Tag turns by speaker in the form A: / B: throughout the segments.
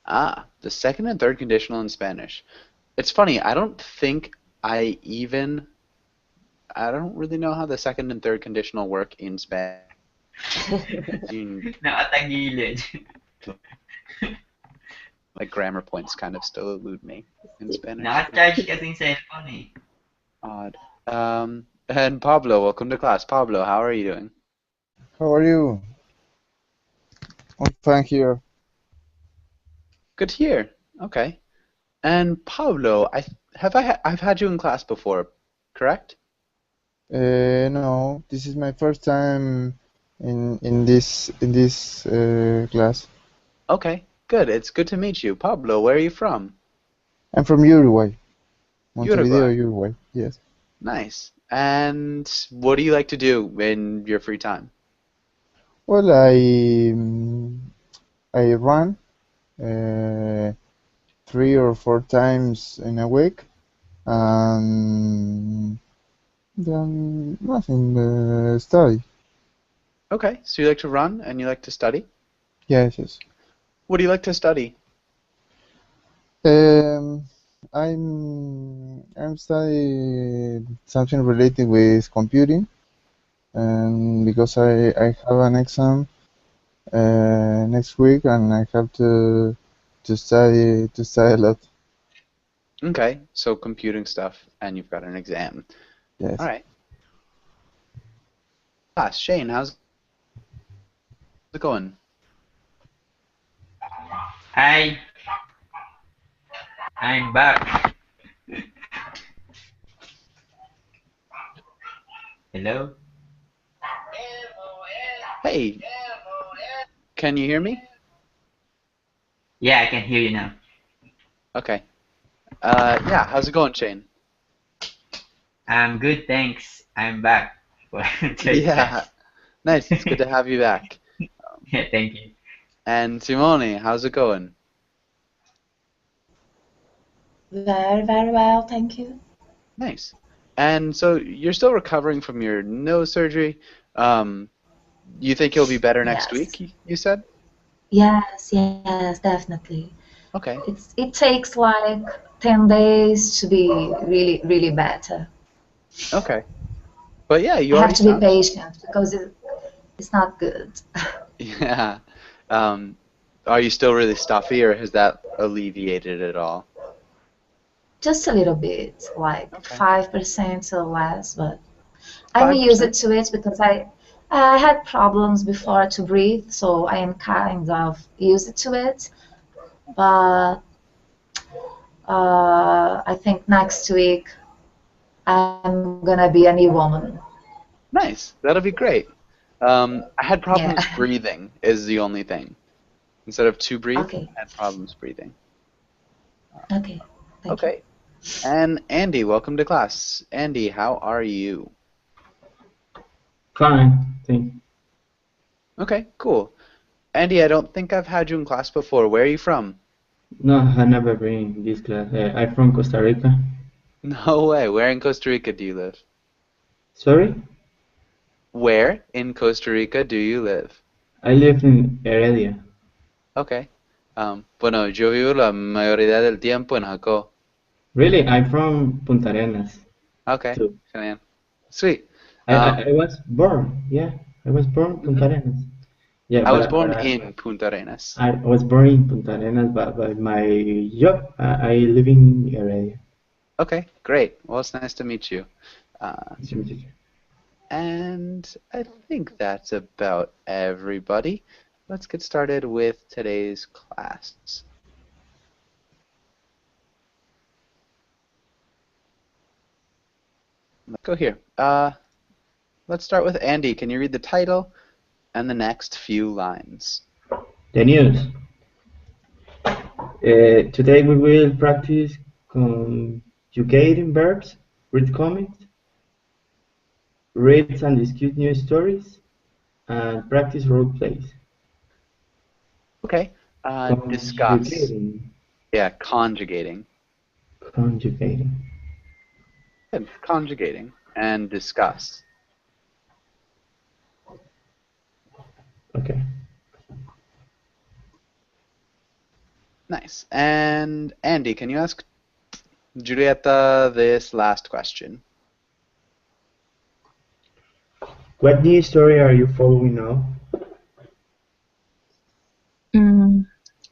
A: Ah, the second and third conditional in Spanish. It's funny, I don't think I don't really know how the second and third conditional work in Spanish.
B: Nakatagilid.
A: Like grammar points kind of still elude me in Spanish.
B: Naka-charge kasing cellphone eh.
A: Odd. And Pablo, welcome to class. Pablo, how are you doing?
C: How are you? I'm fine here.
A: Good to hear. Okay. And Pablo, I've had you in class before, correct?
C: No, this is my first time in this class.
A: Okay, good. It's good to meet you. Pablo, where are you from?
C: I'm from Uruguay, Montevideo,
A: Uruguay.
C: Uruguay. Yes.
A: Nice. And what do you like to do in your free time?
C: Well, I run uh, 3 or 4 times in a week, and then nothing. Study.
A: Okay, so you like to run and you like to study?
C: Yes, yes.
A: What do you like to study?
C: Um, I'm studying something related with computing, and because I have an exam next week, and I have to study a lot.
A: Okay, so computing stuff and you've got an exam. All
C: Yes.
A: right. Class, Shane, how's it going?
B: Hi, I'm back. Hello?
A: Hey, can you hear me?
B: Yeah, I can hear you now.
A: Okay. Yeah, how's it going, Shane?
B: I'm good, thanks. I'm back for third
A: Yeah,
B: class.
A: nice. It's good to have you back.
B: Yeah, thank you.
A: And Simone, how's it going?
D: Very, very well, thank you.
A: Nice. And so you're still recovering from your nose surgery. Um, you think you'll be better next
D: Yes,
A: week, you said?
D: yes, definitely.
A: Okay.
D: It takes like 10 days to be really, really better.
A: Okay. But yeah, you
D: I have
A: already
D: to be
A: sound.
D: patient because it's not good.
A: Yeah. Um, are you still really stuffy, or has that alleviated at all?
D: Just a little bit, like
A: Okay.
D: 5% or less, but I'm used
A: 5%?
D: to it because I had problems before to breathe, so I am kind of used to it. But I think next week I'm gonna be a new woman.
A: Nice. That'll be great. I had
D: Yeah.
A: problems breathing is the only thing. Instead of to breathe,
D: Okay.
A: I had problems breathing.
D: Okay. Thank you.
A: Okay. And Andy, welcome to class. Andy, how are you?
E: Fine, thank you.
A: Okay, cool. Andy, I don't think I've had you in class before. Where are you from?
E: No, I never been in this class. I'm from Costa Rica.
A: No way. Where in Costa Rica do you live?
E: Sorry?
A: Where in Costa Rica do you live?
E: I live in Heredia.
A: Okay. Bueno, yo vivo la mayoría del tiempo en Jacó.
E: Really? I'm from Punta Arenas
A: Okay,
E: too.
A: genial. Sweet.
E: I, I, I was born, yeah. I was born in Punta
A: Mhm.
E: Arenas. Yeah,
A: I was
E: but
A: born in Punta Arenas.
E: I was born in Punta Arenas, but by my job, I living in Heredia.
A: Okay, great. Well, it's nice to meet you. Uh,
E: Nice to meet you.
A: and I think that's about everybody. Let's get started with today's class. Let's go here. Let's start with Andy. Can you read the title and the next few lines?
E: The news. Today we will practice conjugating verbs, read comics, read and discuss news stories, and practice role plays.
A: Okay. Discuss.
E: Conjugating.
A: Yeah, conjugating.
E: Conjugating.
A: Good. Conjugating and discuss.
E: Okay.
A: Nice. And Andy, can you ask Julieta this last question?
E: What news story are you following now?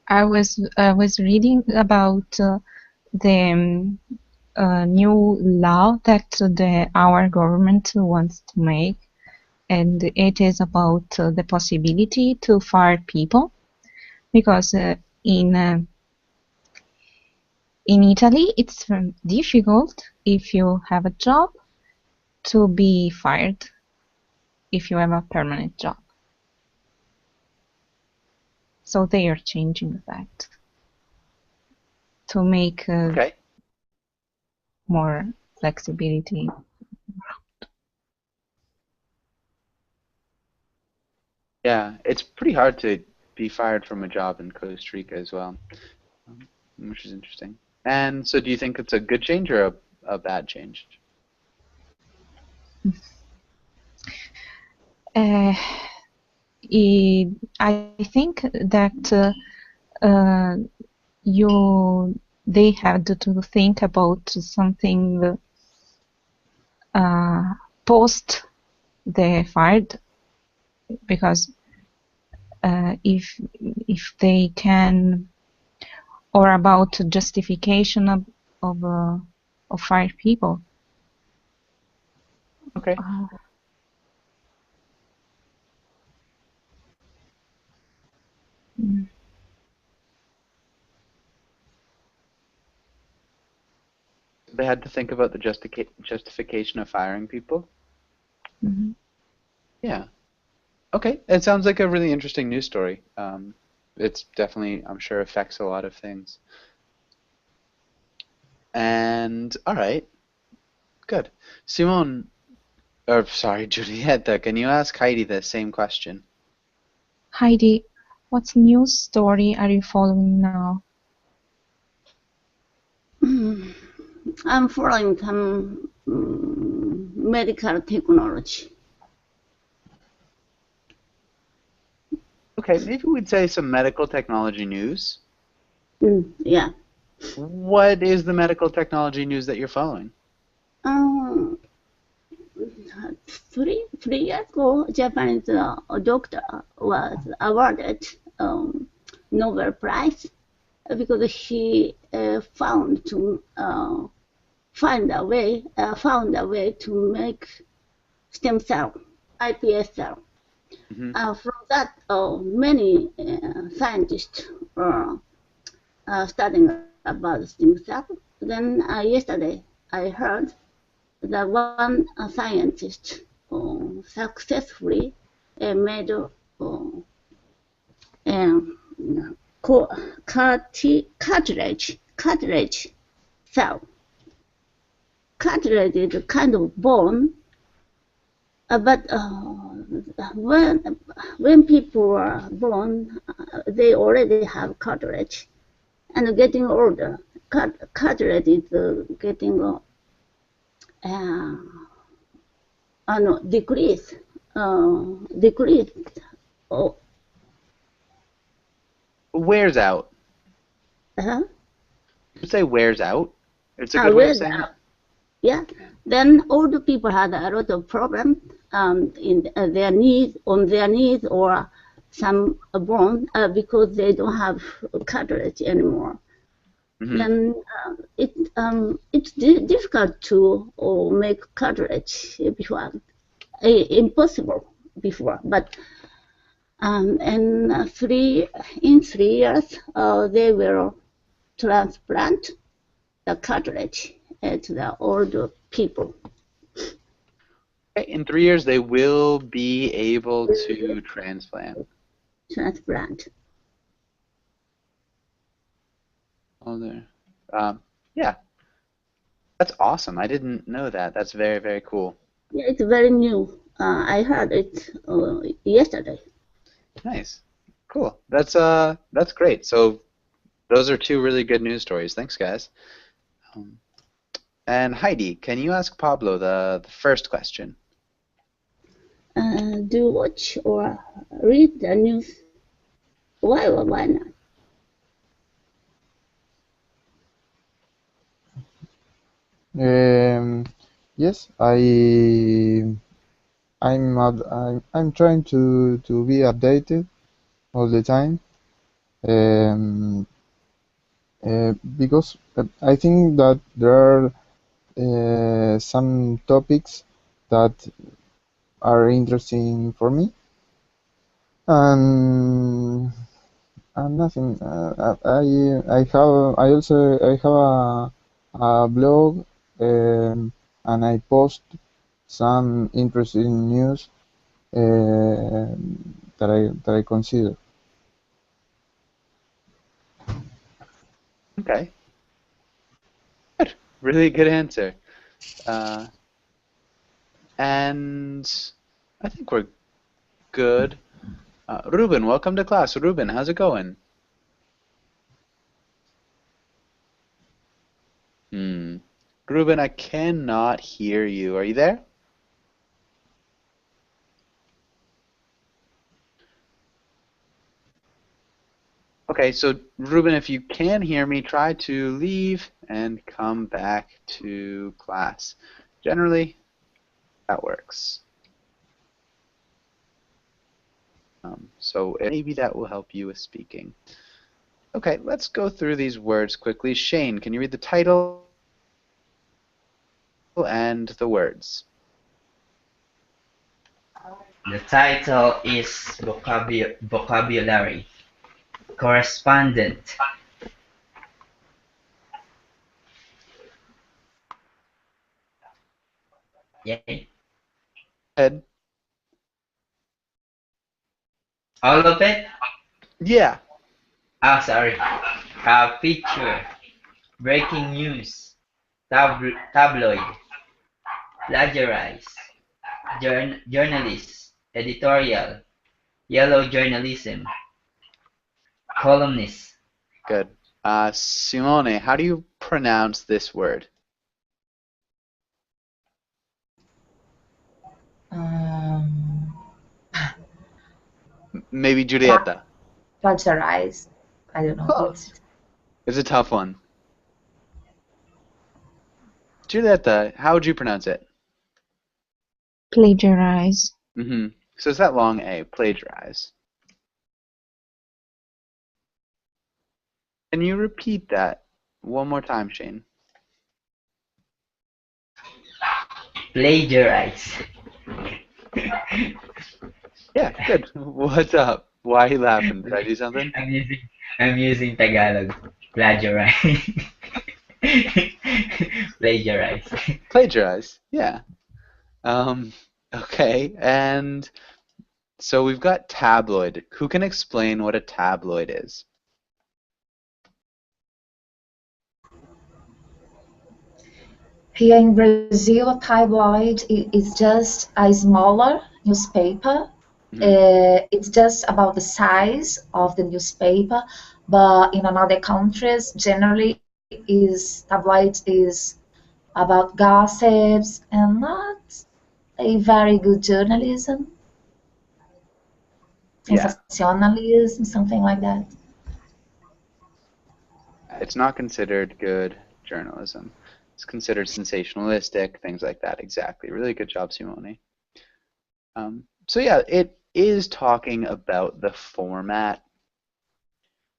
F: I was reading about the new law that our government wants to make, and it is about the possibility to fire people because in Italy it's difficult if you have a job to be fired if you have a permanent job. So they are changing that to make
A: Okay.
F: more flexibility.
A: Yeah, it's pretty hard to be fired from a job in Costa Rica as well, which is interesting. And so do you think it's a good change or a bad change?
F: I think that they have to think about something post the fired, because if they can, or about justification of fired people.
A: Okay. They had to think about the justification of firing people?
F: Mm-hmm.
A: Yeah. Okay. It sounds like a really interesting news story. It's definitely, I'm sure, affects a lot of things. And, all right. Good. Simone, or sorry, Julieta, can you ask Heidi the same question?
F: Heidi, what news story are you following now?
G: I'm following some medical technology.
A: Okay, maybe we'd say some medical technology news.
G: Yeah.
A: What is the medical technology news that you're following?
G: 3 years ago, Japanese doctor was awarded Nobel Prize because he found a way to make stem cell, iPS cell. From that, many scientists are studying about stem cell. Then yesterday, I heard that one scientist successfully made cartilage cell. Cartilage is a kind of bone, but when people are born, they already have cartilage, and getting older, cartilage is getting decrease.
A: Wears out.
G: You
A: say wears out? It's a good way of saying it.
G: Yeah. Then older people had a lot of problems in their knees, or some bone because they don't have cartilage anymore. Then it's difficult to make cartilage before, impossible before. But in 3 years, they will transplant the cartilage to the older people.
A: Okay, in 3 years, they will be able to transplant. Oh, there. Yeah, that's awesome. I didn't know that. That's very, very cool.
G: Yeah, it's very new. I heard it yesterday.
A: Nice, cool. That's great. So those are 2 really good news stories. Thanks, guys. And Heidi, can you ask Pablo the first question?
G: Do you watch or read the news? Why or why not?
C: Yes, I'm trying to be updated all the time. Um, because I think that there are some topics that are interesting for me, and nothing. I have a blog, and I post some interesting news that I consider.
A: Okay. Good. Really good answer. And I think we're good. Ruben, welcome to class. Ruben, how's it going? Ruben, I cannot hear you. Are you there? Okay, so Ruben, if you can hear me, try to leave and come back to class. Generally, that works. So maybe that will help you with speaking. Okay, let's go through these words quickly. Shane, can you read the title and the words?
B: The title is Vocabulary. Correspondent. Yay.
A: Ed?
B: All of it?
A: Yeah.
B: Oh, sorry. Feature. Breaking news. Tabloid. Plagiarize. Journalist. Editorial. Yellow journalism. Columnist.
A: Good. Simone, how do you pronounce this word?
D: Um,
A: Maybe Giulietta.
D: Plagiarize. I don't know.
A: Close. It's a tough one. Giulietta, how would you pronounce it?
F: Plagiarize.
A: So it's that long A, plagiarize. Can you repeat that one more time, Shane?
B: Plagiarize.
A: Yeah, good. What's up? Why are you laughing? Did I do something?
B: I'm using Tagalog. Plagiarize. Plagiarize.
A: Plagiarize. Yeah. Okay, and so we've got tabloid. Who can explain what a tabloid is?
D: Here in Brazil, a tabloid is just a smaller newspaper. It's just about the size of the newspaper, but in other countries, generally, tabloid is about gossips and not a very good journalism,
A: Yeah.
D: sensationalism, something like that.
A: It's not considered good journalism. It's considered sensationalistic, things like that. Exactly. Really good job, Simone. So yeah, it is talking about the format.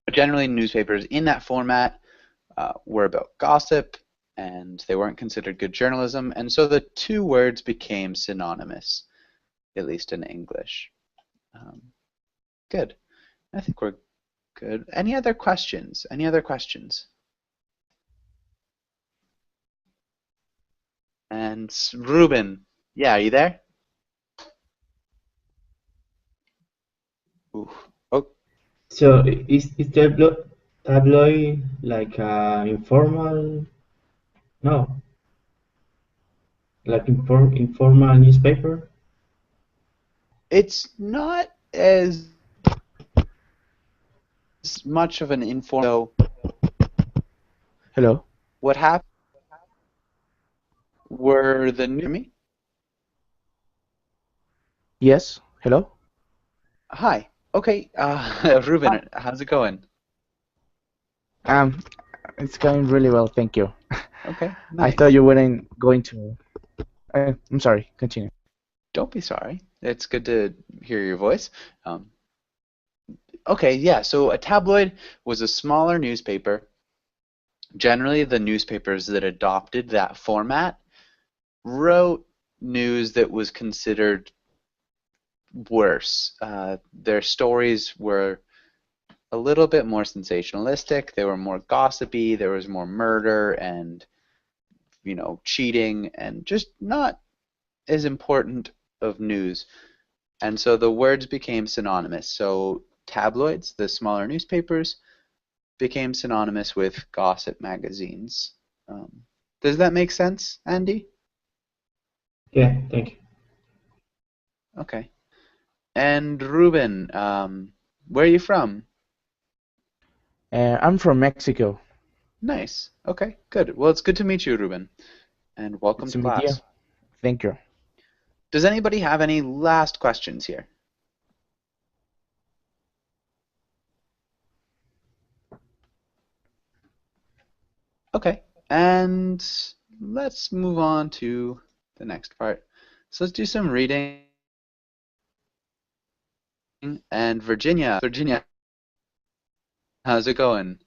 A: But generally, newspapers in that format were about gossip, and they weren't considered good journalism, and so the two words became synonymous, at least in English. Good. I think we're good. Any other questions? Any other questions? And Ruben, yeah, are you there? Ooh. Oh,
E: So is tabloid like informal? No, like informal newspaper?
A: it's not as much of an informal.
H: Hello.
A: What happened were the new me?
H: Yes. Hello.
A: Hi. Okay, Ruben, how's it going?
H: Um, it's going really well, thank you.
A: Okay,
H: I
A: nice.
H: thought you weren't going to. I'm sorry. Continue.
A: Don't be sorry. It's good to hear your voice. Um, okay, yeah, so a tabloid was a smaller newspaper. Generally, the newspapers that adopted that format wrote news that was considered worse. Their stories were a little bit more sensationalistic. They were more gossipy. There was more murder and, cheating and just not as important of news. And so the words became synonymous. So tabloids, the smaller newspapers, became synonymous with gossip magazines. Does that make sense, Andy?
E: Yeah, thank you.
A: Okay. And Ruben, where are you from?
H: I'm from Mexico.
A: Nice. Okay, good. Well, it's good to meet you, Ruben, and welcome
H: It's
A: to
H: to meet you.
A: class.
H: Thank you.
A: Does anybody have any last questions here? Okay, and let's move on to the next part. So let's do some reading. And Virginia, how's it going?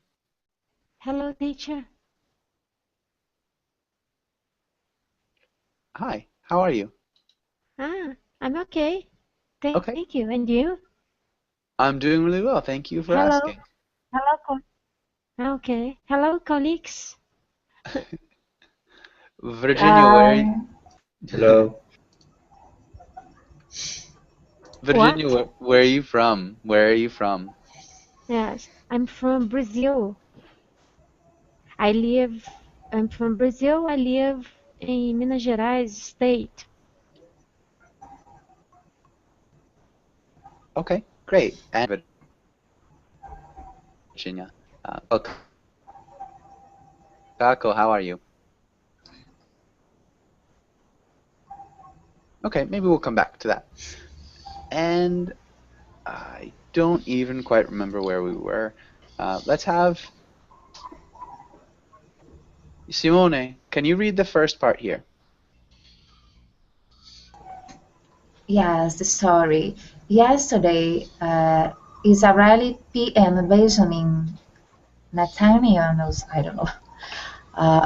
I: Hello, teacher.
A: Hi, how are you?
I: I'm okay.
A: Okay,
I: Thank you. And you?
A: I'm doing really well. Thank you for
I: Hello.
A: asking.
I: Okay. Hello, colleagues.
A: Virginia, where are you?
E: Hello.
A: Virginia,
I: What?
A: where are you from? Where are you from?
I: Yes, I'm from Brazil. I'm from Brazil. I live in Minas Gerais state.
A: Okay, great. And Virginia, well, Kako, how are you? Okay, maybe we'll come back to that. And I don't even quite remember where we were. Let's have Simone. Can you read the first part here?
D: Yes, the story. Yesterday, Israeli PM Benjamin Netanyahu, I don't know,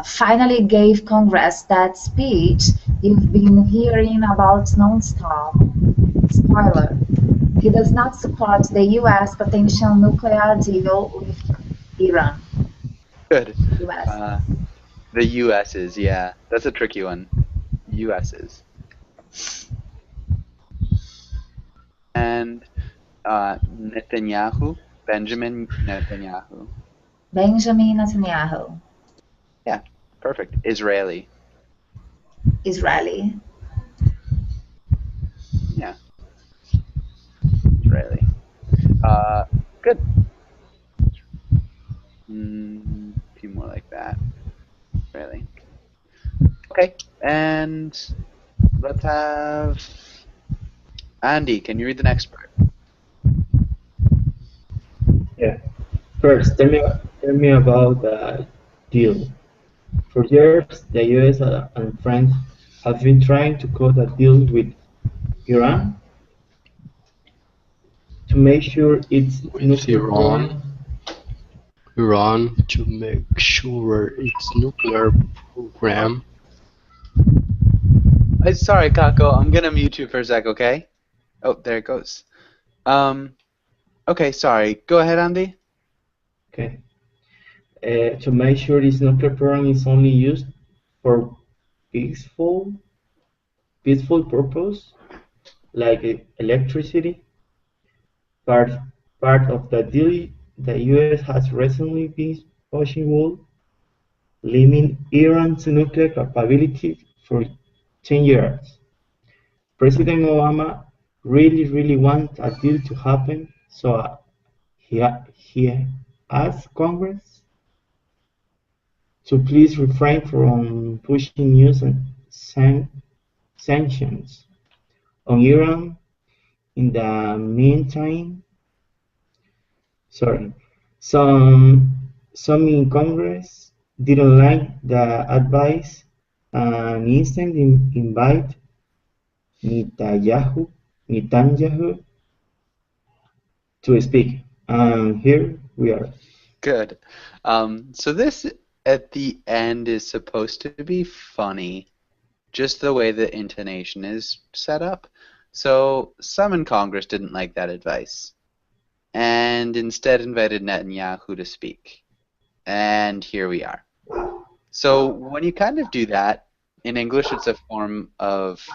D: finally gave Congress that speech you've been hearing about nonstop. Spoiler, he does not support the U.S. potential nuclear deal with Iran.
A: Good.
D: U.S.
A: The US's, yeah. That's a tricky one. US's. And Netanyahu, Benjamin Netanyahu.
D: Benjamin Netanyahu,
A: Yeah, perfect. Israeli.
D: Israeli.
A: Yeah, Israeli. Good. A few more like that. Israeli. Okay, and let's have Andy. Can you read the next part?
E: Yeah. First, tell me about the deal. For years, the US and France have been trying to cut a deal with Iran to make sure its
J: With
E: nuclear program.
J: Iran to make sure its nuclear program.
A: Sorry, Kako. I'm gonna mute you for a sec, okay? Oh, there it goes. Okay, sorry. Go ahead, Andy.
E: Okay. To make sure its nuclear program is only used for peaceful purpose, like electricity. Part of the deal, the US has recently been pushing would limit Iran's nuclear capability for 10 years. President Obama really wants a deal to happen, so he asked Congress to please refrain from pushing news and sanctions on Iran. In the meantime, some in Congress didn't like the advice and instead invite Netanyahu to speak. And here we are.
A: Good. So this at the end is supposed to be funny, just the way the intonation is set up. So some in Congress didn't like that advice, and instead invited Netanyahu to speak. And here we are. So when you kind of do that, in English it's a form of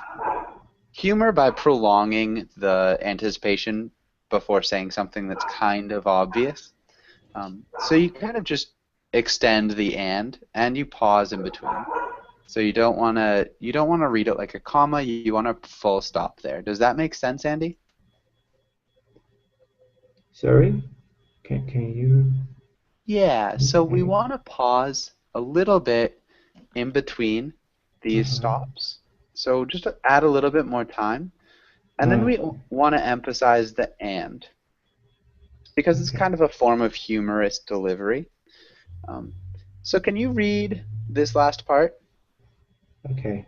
A: humor by prolonging the anticipation before saying something that's kind of obvious. So you kind of just extend the and you pause in between. So you don't want to read it like a comma. You want a full stop there. Does that make sense, Andy?
E: Sorry? Can you?
A: Yeah. So we want to pause a little bit in between these stops. So just to add a little bit more time, and then we want to emphasize the and, because it's kind of a form of humorous delivery. So can you read this last part?
E: Okay.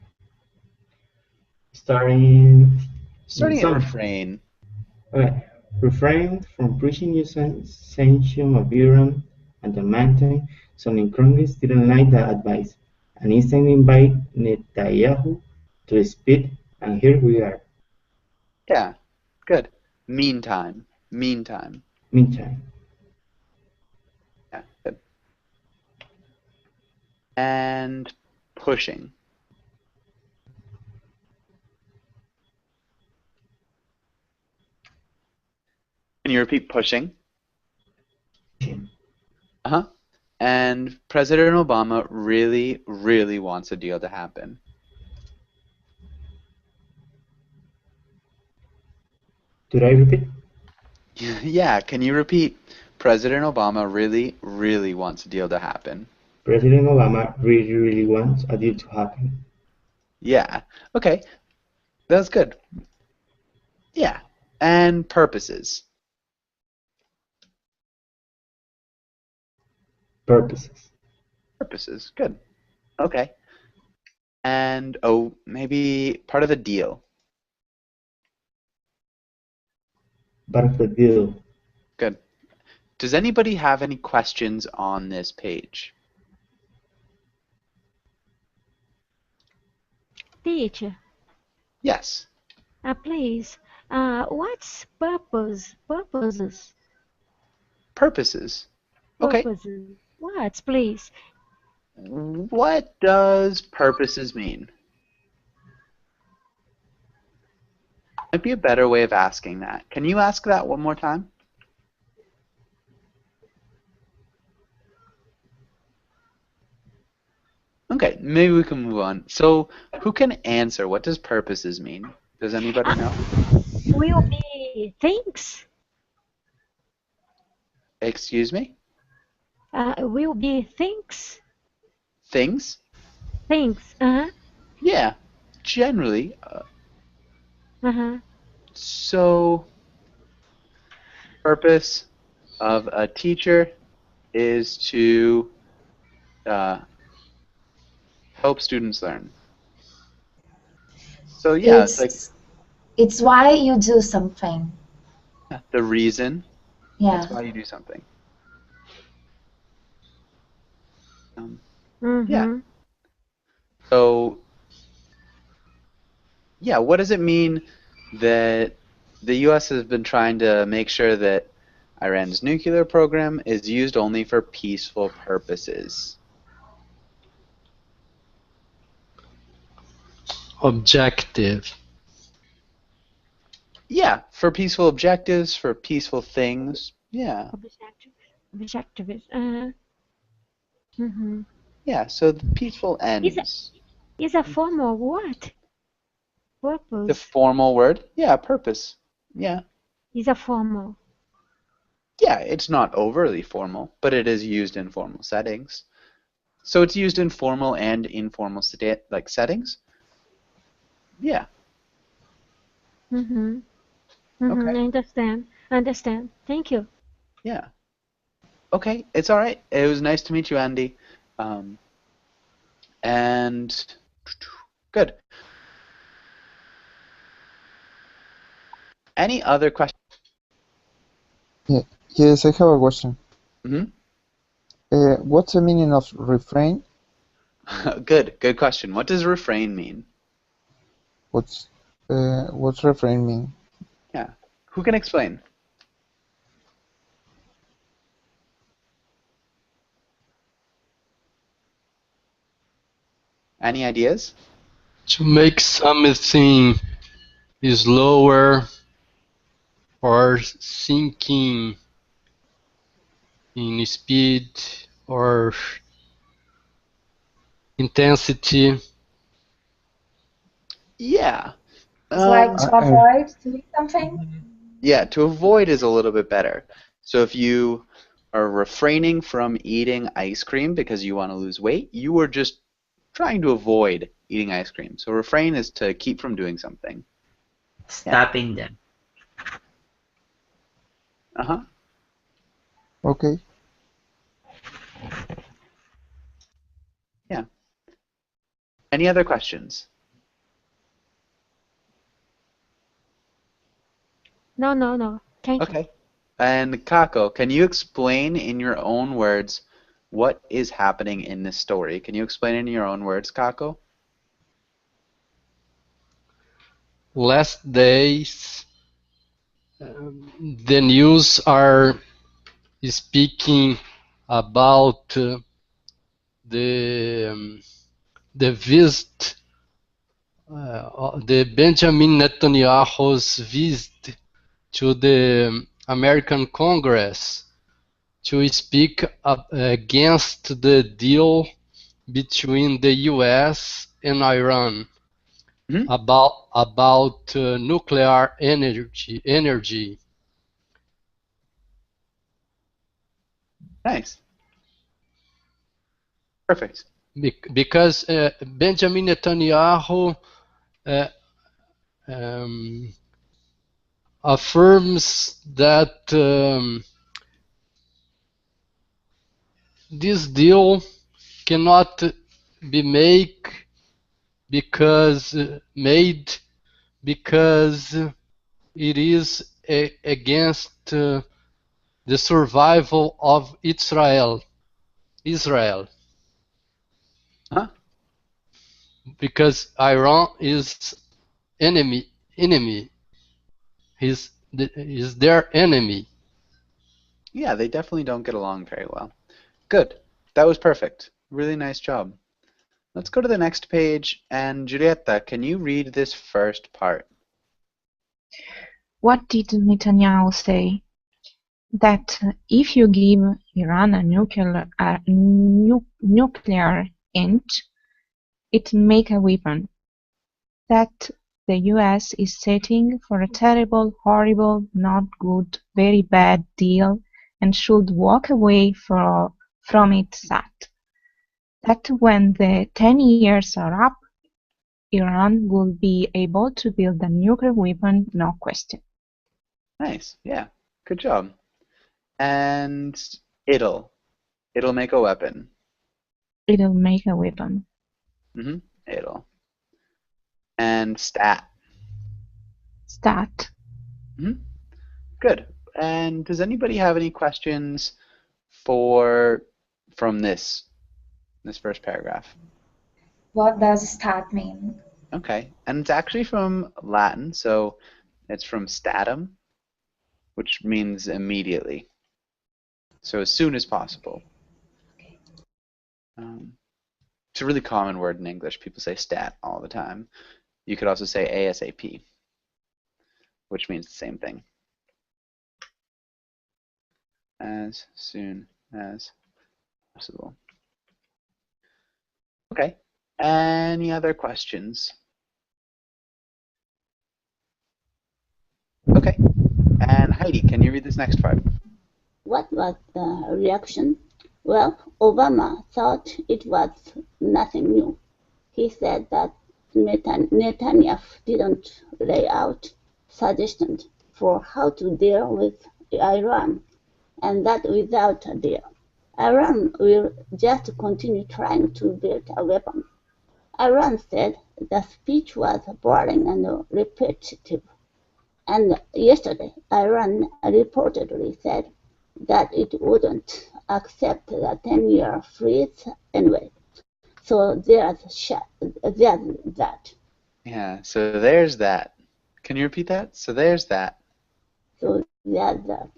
E: Starting
A: at refrain.
E: Okay. Refrain from preaching your sanction of Iran and the mountain. Some in Congress didn't like the advice, and instead invite Netanyahu to speak, and here we are.
A: Yeah, good. Meantime.
E: Meantime.
A: Yeah, good. And pushing. Can you repeat pushing? Uh-huh. And President Obama really, really wants a deal to happen.
E: Did I repeat?
A: Yeah, can you repeat? President Obama really, really wants a deal to happen.
E: President Obama really, really wants a deal to happen.
A: Yeah. Okay. That's good. Yeah. And purposes. Purposes. Good. Okay. And, oh, maybe part of the deal.
E: Part of the deal.
A: Good. Does anybody have any questions on this page?
I: Teacher.
A: Yes.
I: Please. What's purpose? Purposes.
A: Purposes. Okay.
I: Purposes. What, please?
A: What does purposes mean? Might be a better way of asking that. Can you ask that one more time? Okay, maybe we can move on. So, who can answer? What does purposes mean? Does anybody know?
I: Will be things.
A: Excuse me?
I: Will be things.
A: Things?
I: Things.
A: Yeah, generally. So, purpose of a teacher is to help students learn. So yeah,
D: it's why you do something.
A: The reason.
D: Yeah.
A: That's why you do something.
I: Mm-hmm.
A: Yeah. So yeah, what does it mean that the U.S. has been trying to make sure that Iran's nuclear program is used only for peaceful purposes?
J: Objective.
A: Yeah, for peaceful objectives, for peaceful things. Yeah.
I: Objectives.
A: Yeah, so the peaceful ends.
I: Is a form of what? Purpose.
A: The formal word? Yeah, purpose. Yeah.
I: Is a formal.
A: Yeah, it's not overly formal, but it is used in formal settings. So it's used in formal and informal settings? Yeah.
I: Okay. Understand. Thank you.
A: Yeah. Okay, it's all right. It was nice to meet you, Andy. And good. Any other questions?
C: Yeah. Yes, I have a question. What's the meaning of refrain?
A: Good question. What does refrain mean?
C: What's refrain mean?
A: Yeah. Who can explain? Any ideas?
J: To make something slower or sinking in speed or intensity.
A: Yeah.
D: It's like to avoid doing something.
A: Yeah, to avoid is a little bit better. So if you are refraining from eating ice cream because you want to lose weight, you are just trying to avoid eating ice cream. So refrain is to keep from doing something.
B: Stopping them.
A: Uh-huh.
C: Okay.
A: Yeah. Any other questions?
I: No. Thank you.
A: Okay. And Kako, can you explain in your own words what is happening in this story? Can you explain in your own words, Kako?
J: Last days, the news are speaking about the visit, the Benjamin Netanyahu's visit to the American Congress to speak against the deal between the U.S. and Iran about nuclear energy.
A: Nice. Perfect.
J: Because Benjamin Netanyahu affirms that this deal cannot be made because it is against the survival of Israel.
A: Huh?
J: Because Iran is enemy. Is their enemy.
A: Yeah, they definitely don't get along very well. Good. That was perfect. Really nice job. Let's go to the next page. And Julieta, can you read this first part?
F: What did Netanyahu say? That if you give Iran a nuclear hint, it make a weapon. That the US is setting for a terrible, horrible, not good, very bad deal and should walk away from it sad. That when the 10 years are up, Iran will be able to build a nuclear weapon, no question.
A: Nice. Yeah. Good job. And it'll make a weapon.
F: It'll make a weapon.
A: It'll. And stat. Good. And does anybody have any questions from this first paragraph?
D: What does stat mean?
A: Okay. And it's actually from Latin, so it's from statum, which means immediately. So as soon as possible. It's a really common word in English. People say stat all the time. You could also say ASAP, which means the same thing. As soon as possible. Okay. Any other questions? Okay. And Heidi, can you read this next part?
G: What was the reaction? Well, Obama thought it was nothing new. He said that Netanyahu didn't lay out suggestions for how to deal with Iran, and that without a deal, Iran will just continue trying to build a weapon. Iran said the speech was boring and repetitive. And yesterday, Iran reportedly said that it wouldn't accept the 10-year freeze anyway. So there's that.
A: Yeah, so there's that. Can you repeat that? So there's that.
G: So there's that.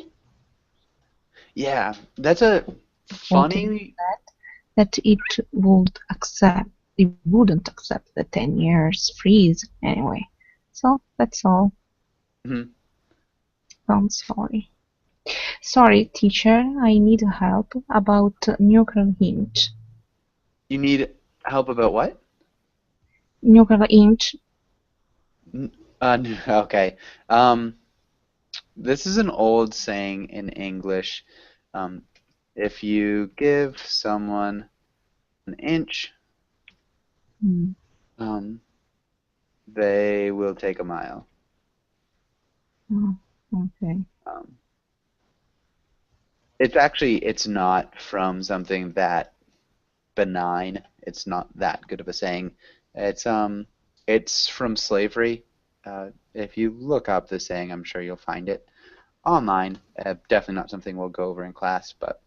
A: Yeah, that's a funny.
F: That it wouldn't accept the 10 years freeze anyway. So that's all.
A: Mhm.
F: I'm sorry. Sorry, teacher, I need help about nuclear hint.
A: You need help about what?
F: Nuclear hint.
A: Okay. This is an old saying in English. If you give someone an inch, they will take a mile.
F: Oh, okay.
A: It's not from something that benign. It's not that good of a saying. It's from slavery. If you look up the saying, I'm sure you'll find it online. Definitely not something we'll go over in class, but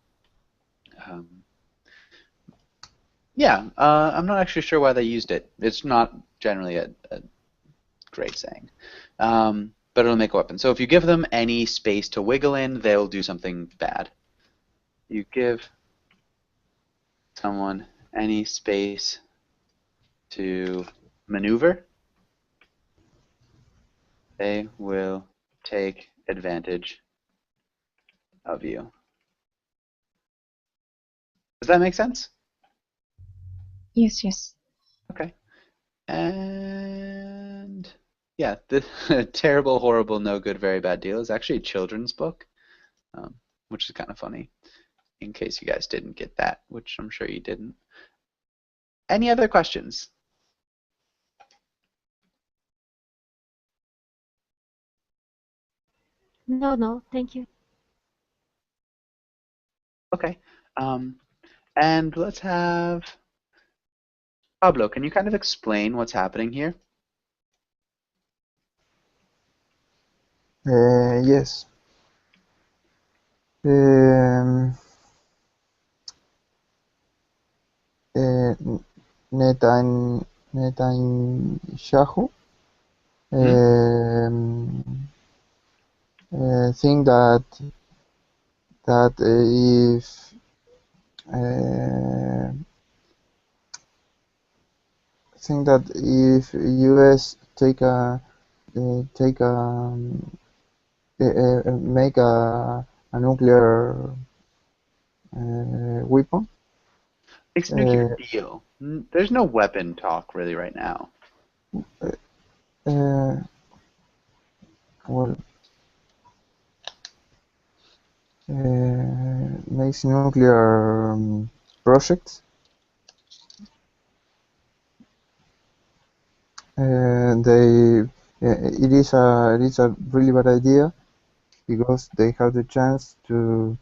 A: yeah, I'm not actually sure why they used it. It's not generally a great saying, but it'll make a weapon. So if you give them any space to wiggle in, they'll do something bad. You give someone any space to maneuver, they will take advantage of you. Does that make sense?
F: Yes, yes.
A: Okay. And yeah, the Terrible, Horrible, No Good, Very Bad Deal is actually a children's book, which is kind of funny, in case you guys didn't get that, which I'm sure you didn't. Any other questions?
I: No, thank you.
A: Okay. And let's have Pablo, can you kind of explain what's happening here?
C: Yes. Netanyahu think that if US make a nuclear weapon.
A: It's nuclear deal. There's no weapon talk really right now.
C: Well, makes nuclear projects. It is a really bad idea because they have the chance to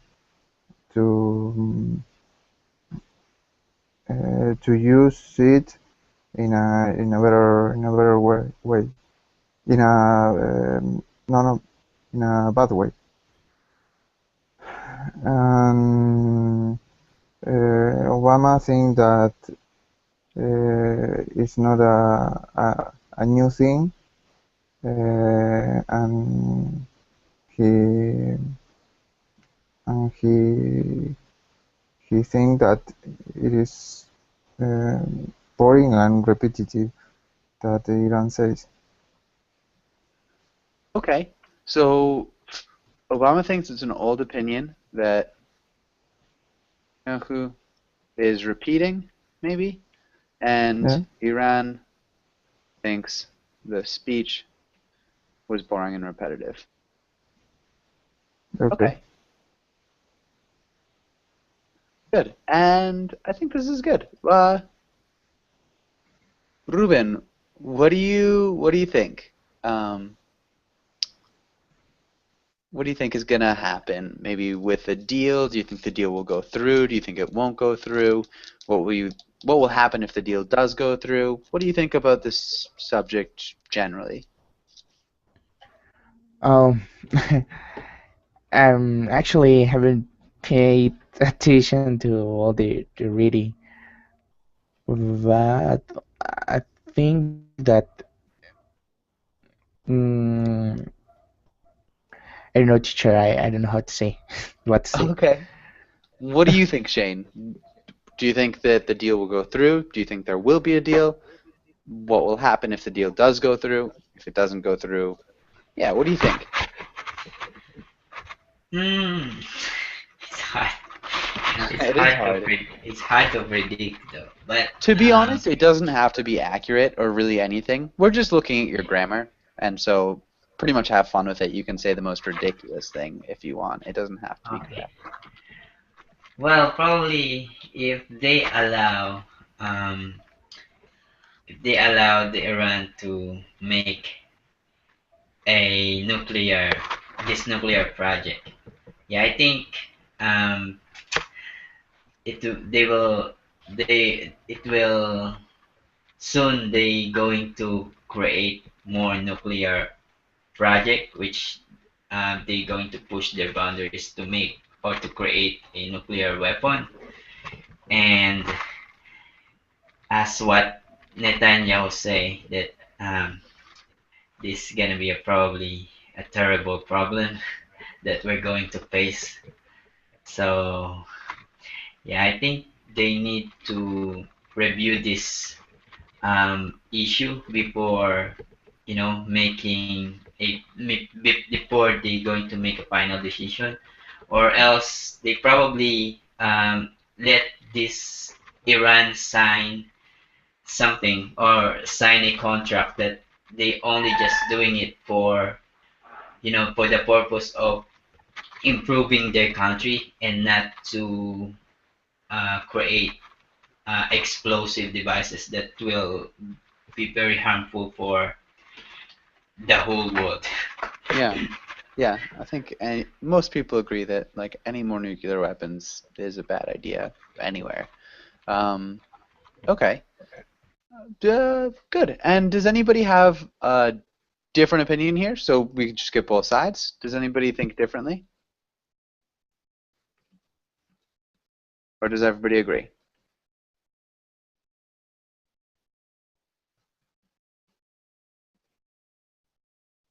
C: use it in a better way, in a bad way. And Obama think that it's not a new thing, and he think that it is boring and repetitive that Iran says.
A: Okay, so Obama thinks it's an old opinion that Netanyahu is repeating, maybe, and Iran thinks the speech was boring and repetitive. Okay. Good. And I think this is good. Ruben, what do you think? what do you think is going to happen? Maybe with the deal? Do you think the deal will go through? Do you think it won't go through? What will happen if the deal does go through? What do you think about this subject generally?
H: Um, actually haven't paid attention to all the reading, but I think that mm, I don't know, teacher. I don't know how to say what to say.
A: Okay. What do you think, Shane? Do you think that the deal will go through? Do you think there will be a deal? What will happen if the deal does go through? If it doesn't go through? Yeah, what do you think?
B: It's hard.
A: It is hard.
B: It's hard to predict though. But
A: To be honest, it doesn't have to be accurate or really anything. We're just looking at your grammar, and so pretty much have fun with it. You can say the most ridiculous thing if you want. It doesn't have to be
B: okay.
A: correct.
B: Well, probably if they allow the Iran to make this nuclear project. Yeah, I think um, it will soon they going to create more nuclear project which they going to push their boundaries to make or to create a nuclear weapon. And as what Netanyahu say that this is gonna be probably a terrible problem that we're going to face. So yeah, I think they need to review this issue before making before they going to make a final decision, or else they probably let this Iran sign something or sign a contract that they only just doing it for for the purpose of improving their country and not to create explosive devices that will be very harmful for the whole world.
A: Yeah, I think most people agree that like any more nuclear weapons is a bad idea anywhere. Okay. Good. And does anybody have a different opinion here? So we can just get both sides. Does anybody think differently? Or does everybody agree?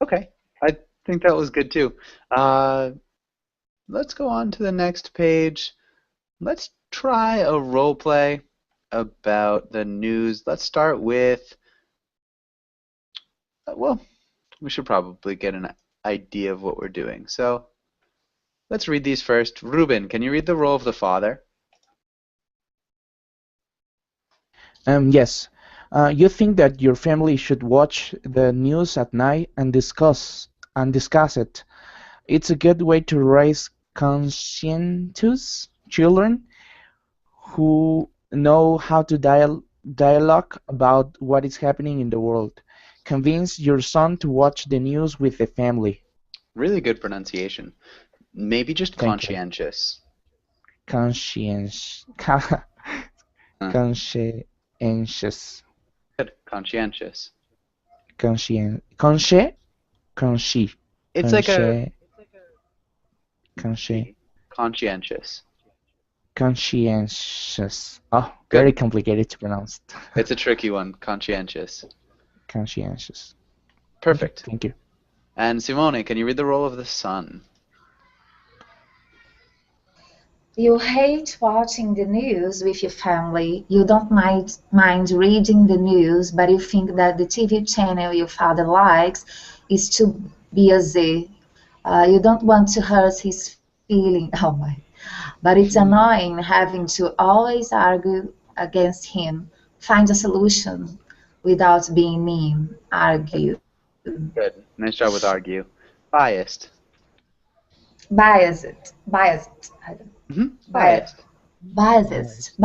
A: Okay. I think that was good too. Let's go on to the next page. Let's try a role play about the news. Let's start with, well, we should probably get an idea of what we're doing. So let's read these first. Ruben, can you read the role of the father?
H: Yes. You think that your family should watch the news at night and discuss it. It's a good way to raise conscientious children who know how to dialogue about what is happening in the world. Convince your son to watch the news with the family.
A: Really good pronunciation. Maybe just
H: Thank
A: conscientious.
H: Conscientious.
A: Good. Conscientious.
H: Conscientious.
A: It's like a
H: conscientious. Oh,
A: Good.
H: very complicated to pronounce.
A: It's a tricky one. Conscientious.
H: Conscientious.
A: Perfect.
H: Thank you.
A: And Simone, can you read the role of the son?
D: You hate watching the news with your family. You don't mind reading the news, but you think that the TV channel your father likes is too busy. You don't want to hurt his feelings. Oh my! But it's annoying having to always argue against him. Find a solution without being mean. Argue.
A: Good. Nice job with argue. Biased.
D: Biased. I don't know.
A: Biased.
D: Biased.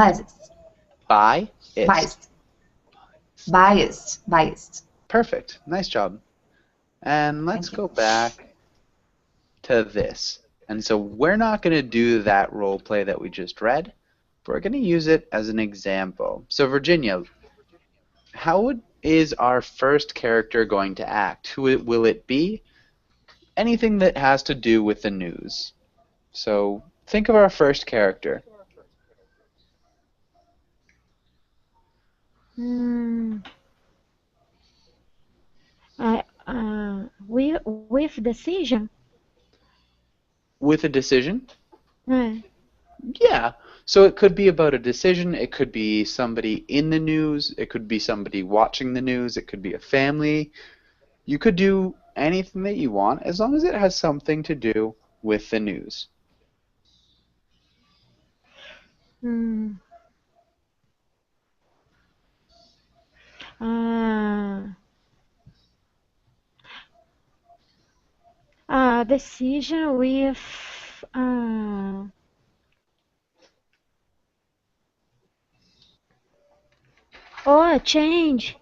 D: Biased.
A: Perfect. Nice job. And let's go back to this. And so we're not going to do that role play that we just read, but we're going to use it as an example. So Virginia, is our first character going to act? Will it be? Anything that has to do with the news. So think of our first character.
I: Hmm. With decision.
A: With a decision?
I: Uh,
A: Yeah. So it could be about a decision, it could be somebody in the news, it could be somebody watching the news, it could be a family. You could do anything that you want as long as it has something to do with the news.
I: hmm. Uh, Decision with or change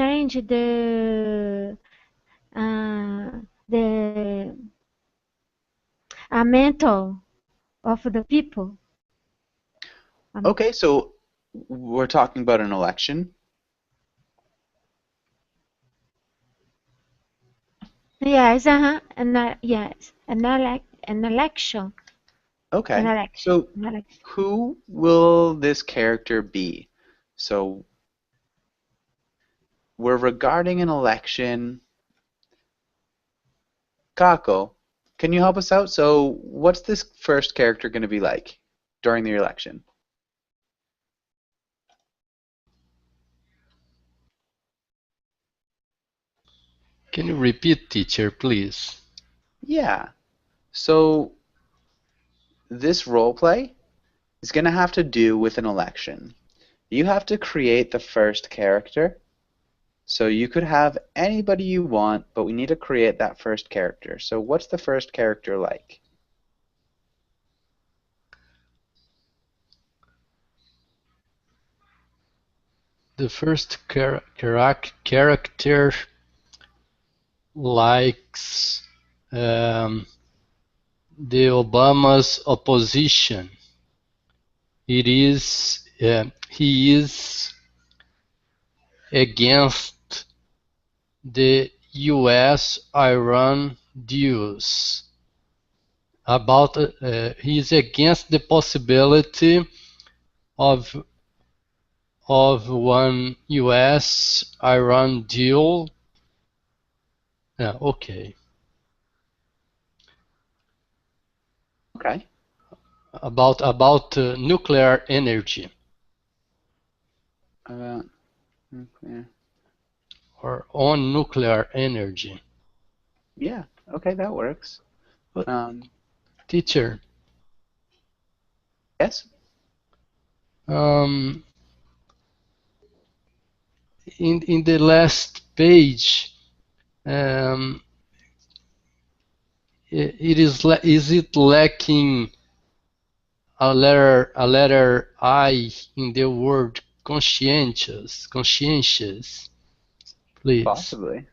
I: the mental of the people.
A: Okay, so we're talking about an election.
I: Yes, yes, an election.
A: Okay.
I: An election.
A: So
I: An election.
A: who will this character be? So we're regarding an election. Kako, can you help us out? So what's this first character going to be like during the election?
J: Can you repeat, teacher, please?
A: Yeah. So this role play is going to have to do with an election. You have to create the first character. So you could have anybody you want, but we need to create that first character. So what's the first character like?
J: The first character likes the Obama's opposition. He is against the U.S.-Iran deals. He is against the possibility of one U.S.-Iran deal. Yeah, okay.
A: Okay.
J: About nuclear energy.
A: Nuclear.
J: Or on nuclear energy.
A: Yeah. Okay, that works.
J: Teacher.
A: Yes.
J: In the last page, is it lacking a letter I in the word conscientious, please?
A: Possibly.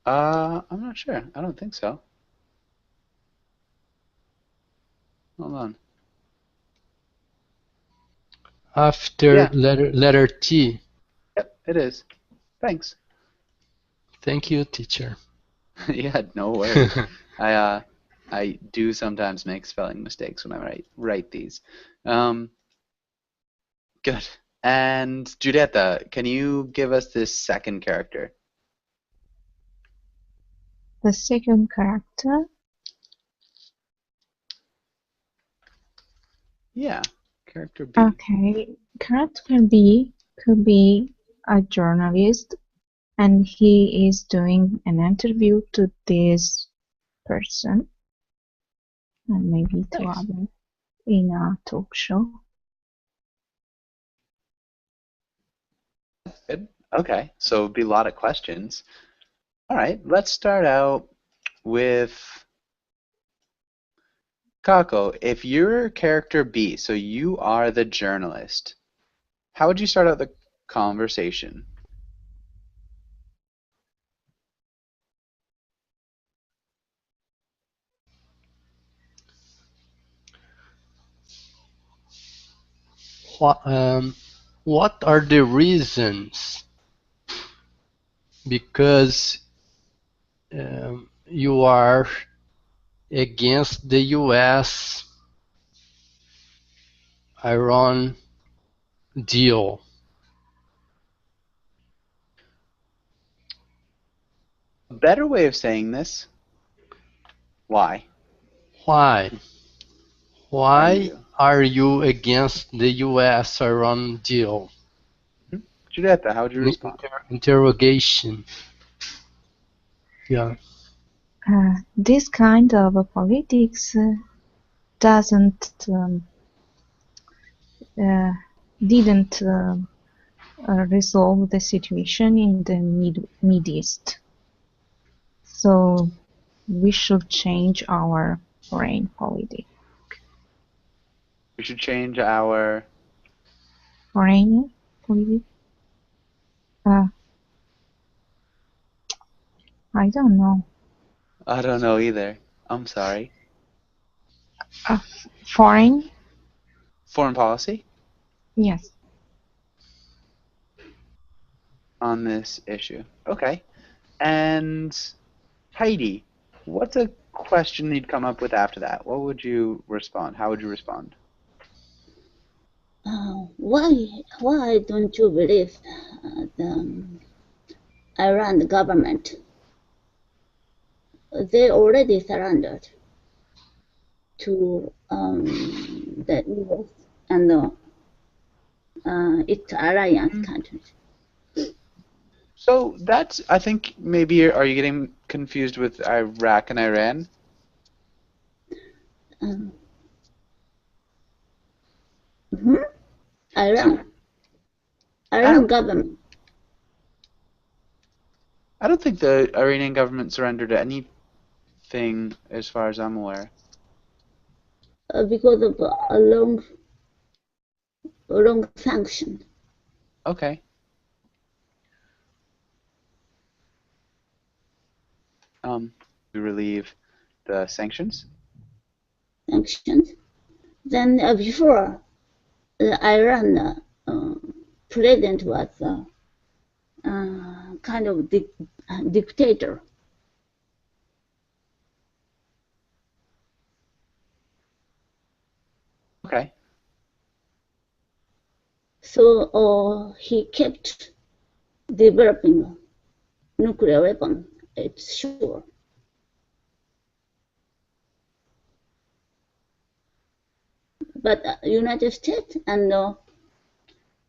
A: I'm not sure. I don't think so. Hold on.
J: After letter T.
A: Yep, it is. Thanks.
J: Thank you, teacher.
A: Yeah, no worries. I do sometimes make spelling mistakes when I write these. Good. And Judetha, can you give us this second character?
F: The second character?
A: Yeah, character B.
F: Okay, character B could be a journalist, and he is doing an interview to this person, and maybe to others in a talk show.
A: Good. Okay, so it'd be a lot of questions. All right, let's start out with Kako. If you're character B, so you are the journalist, how would you start out the conversation?
J: what are the reasons? Because you are against the U.S. Iran deal.
A: A better way of saying this, why?
J: Why? Why
A: you?
J: are you against the U.S. Iran deal?
A: Giulietta, how would you respond?
J: Interrogation. Yeah.
F: This kind of politics doesn't didn't resolve the situation in the Mid East. So we should change our foreign policy.
A: We should change our
F: Foreign policy? I don't know.
A: I don't know either. I'm sorry.
F: Foreign?
A: Foreign policy?
F: Yes.
A: On this issue. Okay. And Heidi, what's a question you'd come up with after that? What would you respond? How would you respond?
G: Why don't you believe the Iran government? They already surrendered to the US and its alliance countries.
A: So that's, I think maybe, are you getting confused with Iraq and Iran?
G: Iran government.
A: I don't think the Iranian government surrendered anything as far as I'm aware.
G: Because of a long sanction.
A: Okay. We relieve the sanctions.
G: Sanctions. Then before the Iran president was kind of dictator.
A: Okay.
G: So he kept developing nuclear weapon. It's sure. But United States and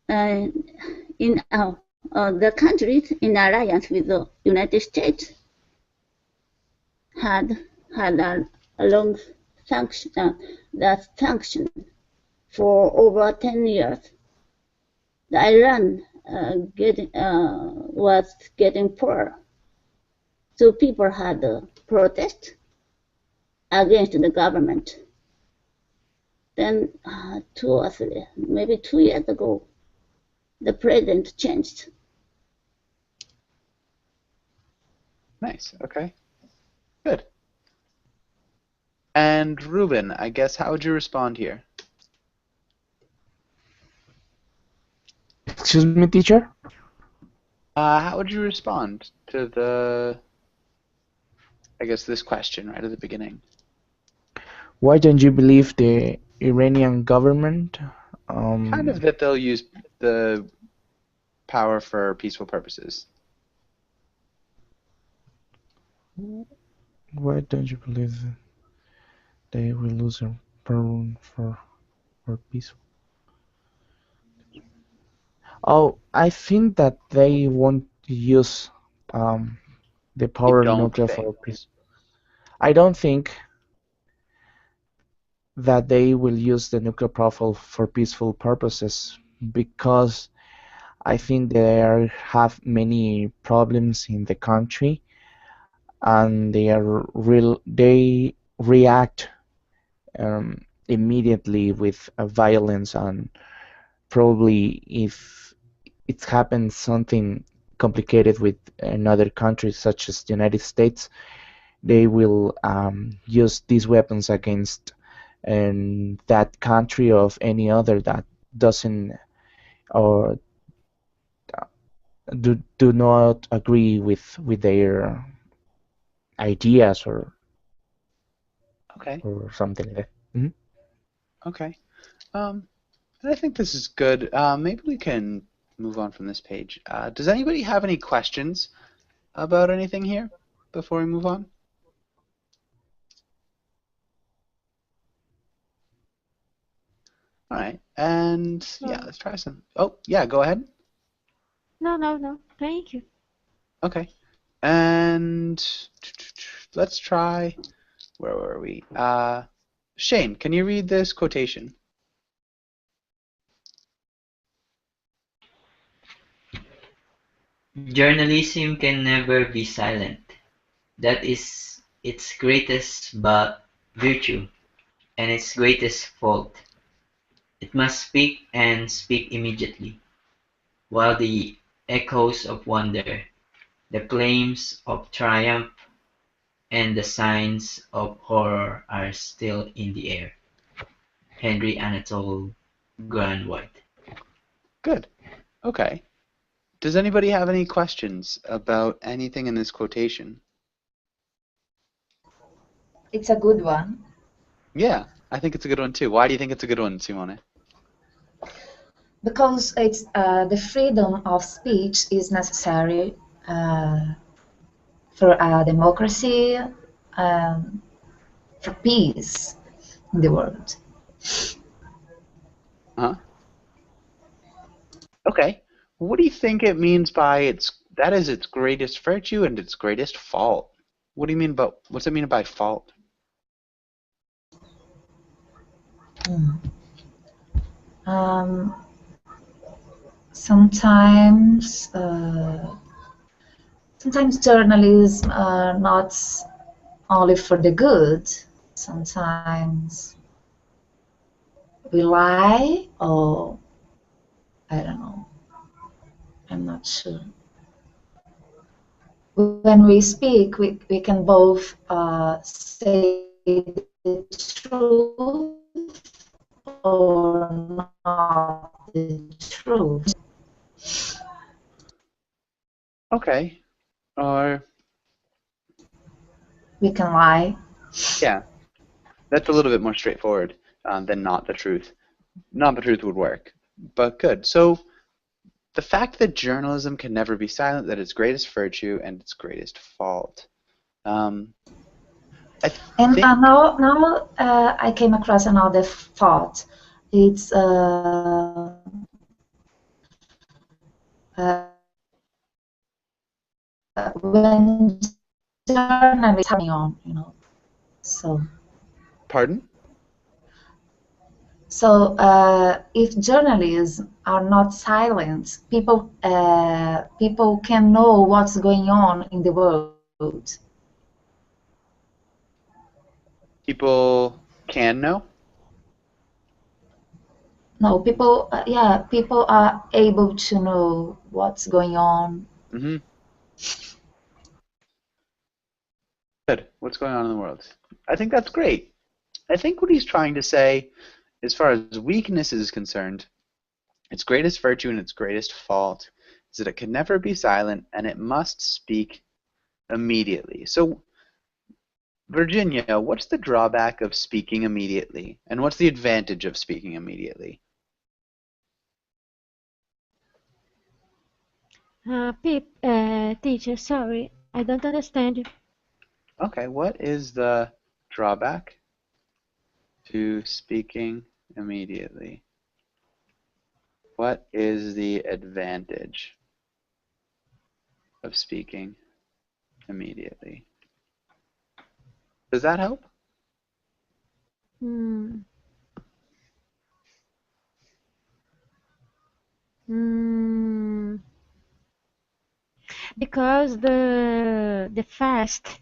G: in the countries in alliance with the United States had a long sanction for over 10 years. The Iran was getting poor, so people had protest against the government. Then 2 or 3, maybe 2 years ago, the president changed.
A: Nice. Okay. Good. And Ruben, I guess, how would you respond here?
H: Excuse me, teacher?
A: How would you respond to this question right at the beginning?
H: Why don't you believe the Iranian government?
A: Kind of that they'll use the power for peaceful purposes.
H: Why don't you believe they will lose their power for peaceful? Oh, I think that they won't use the power of nuclear for peace. I don't think that they will use the nuclear power for peaceful purposes because I think they have many problems in the country and they react immediately with violence, and probably if it happens something complicated with another country such as the United States, they will use these weapons against that country or any other that doesn't or do not agree with their ideas
A: Okay.
H: or something like that. Mhm.
A: Okay. I think this is good. Maybe we can move on from this page. Does anybody have any questions about anything here before we move on? All right. And yeah, let's try some. Oh, yeah, go ahead.
I: No. Thank you.
A: Okay. And let's try. Where were we? Shane, can you read this quotation?
B: Journalism can never be silent. That is its greatest virtue and its greatest fault. It must speak and speak immediately, while the echoes of wonder, the claims of triumph, and the signs of horror are still in the air. Henry Anatole Grandwhite.
A: Good. Okay. Does anybody have any questions about anything in this quotation?
D: It's a good one.
A: Yeah, I think it's a good one too. Why do you think it's a good one, Simone?
D: Because it's the freedom of speech is necessary for democracy, for peace in the world.
A: Huh? Okay. What do you think it means by that is its greatest virtue and its greatest fault? What do you mean by what's it mean by fault?
D: Um, sometimes journalism are not only for the good. Sometimes we lie, or I don't know. I'm not sure. When we speak, we can both say the truth or not the truth.
A: Okay. Or
D: We can lie.
A: yeah, that's a little bit more straightforward than not the truth. Not the truth would work, but good. So the fact that journalism can never be silent, that its greatest virtue and its greatest fault. Um, I
D: And
A: think.
D: now I came across another thought. It's when journalists coming on, So,
A: Pardon?
D: so if journalists are not silent, people can know what's going on in the world.
A: People can know.
D: No, people are able to know what's going on.
A: Mm-hmm. Good. What's going on in the world? I think that's great. I think what he's trying to say, as far as weakness is concerned, its greatest virtue and its greatest fault is that it can never be silent and it must speak immediately. So, Virginia, what's the drawback of speaking immediately? And what's the advantage of speaking immediately?
I: Teacher, sorry, I don't understand you.
A: Okay, what is the drawback to speaking immediately? What is the advantage of speaking immediately? Does that help?
I: Hmm. Hmm. Because the fast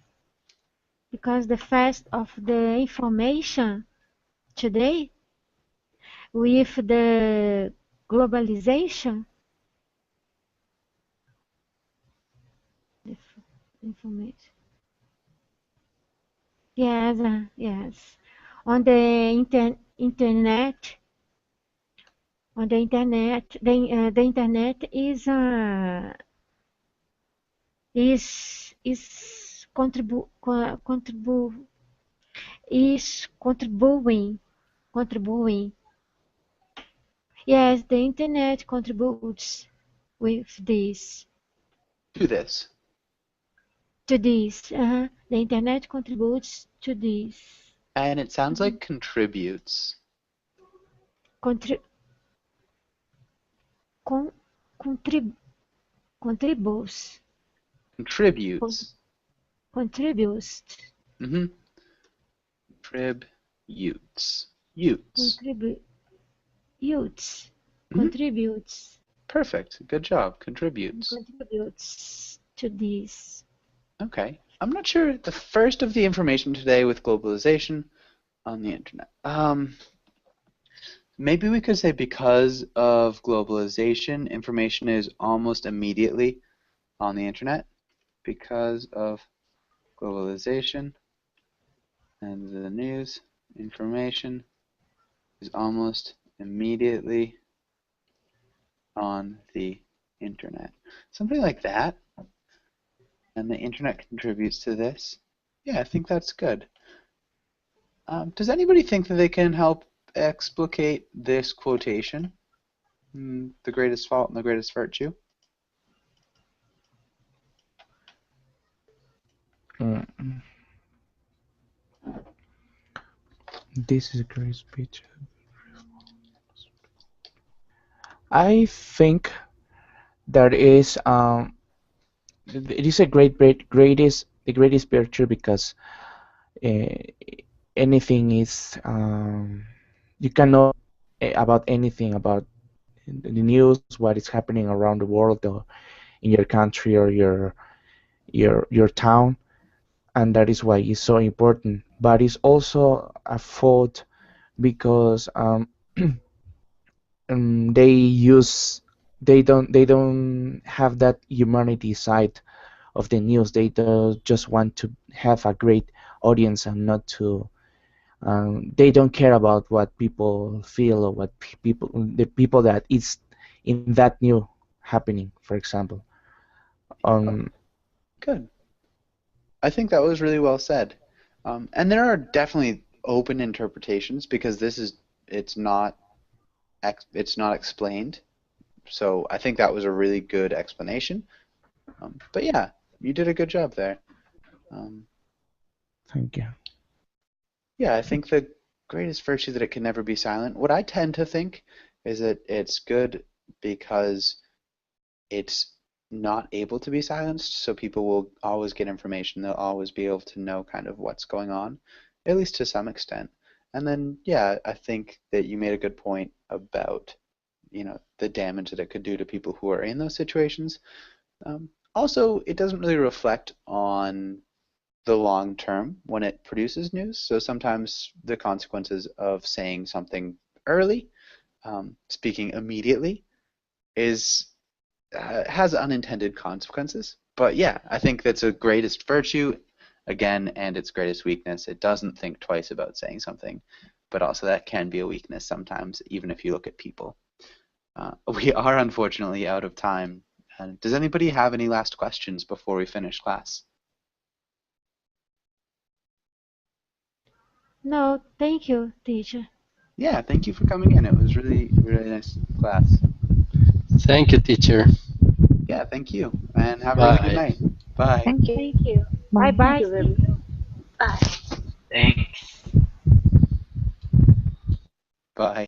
I: of the information today with the globalization, the information. Yes, yes. On the internet, on the internet. The internet is contribuing. Yes, the internet contributes with this
A: To this.
I: to this. The internet contributes to this.
A: And it sounds like contributes.
I: Contri con contrib contributes
A: Contributes.
I: contributes
A: Mm-hmm. Contributes. Utes.
I: contributes
A: Mhm.
I: contributes
A: Perfect. Good job. Contributes.
I: contributes to this.
A: Okay. I'm not sure the first of the information today with globalization on the internet. Maybe we could say because of globalization, information is almost immediately on the internet. Because of globalization and the news, information is almost immediately on the internet. Something like that. And the internet contributes to this. Yeah, I think that's good. Does anybody think that they can help explicate this quotation? The greatest fault and the greatest virtue?
H: Mm. This is a great speech. I think that is it is a the greatest virtue because uh, anything is you can know about anything about the news, what is happening around the world or in your country or your town, and that is why it's so important. But it's also a fault because they use they don't have that humanity side of the news. They don't just want to have a great audience and not to. They don't care about what people feel or what the people that is in that new happening. For example,
A: Good. I think that was really well said. And there are definitely open interpretations because it's not explained. So I think that was a really good explanation. But yeah, you did a good job there.
H: Thank you.
A: Yeah, I think the greatest virtue that it can never be silent. What I tend to think is that it's good because it's not able to be silenced, so people will always get information. They'll always be able to know kind of what's going on, at least to some extent. And then, yeah, I think that you made a good point about, the damage that it could do to people who are in those situations. Also, it doesn't really reflect on the long term when it produces news. So sometimes the consequences of saying something early, speaking immediately, has unintended consequences. But yeah, I think that's a greatest virtue, again, and its greatest weakness. It doesn't think twice about saying something, but also that can be a weakness sometimes, even if you look at people. We are unfortunately out of time. Does anybody have any last questions before we finish class?
I: No, thank you, teacher.
A: Yeah, thank you for coming in. It was really, really nice class.
J: Thank you, teacher.
A: Yeah, thank you. And have a really good night. Bye.
F: Thank you.
I: Thank you. Bye bye.
G: Thank you very much. Bye.
B: Thanks.
A: Bye.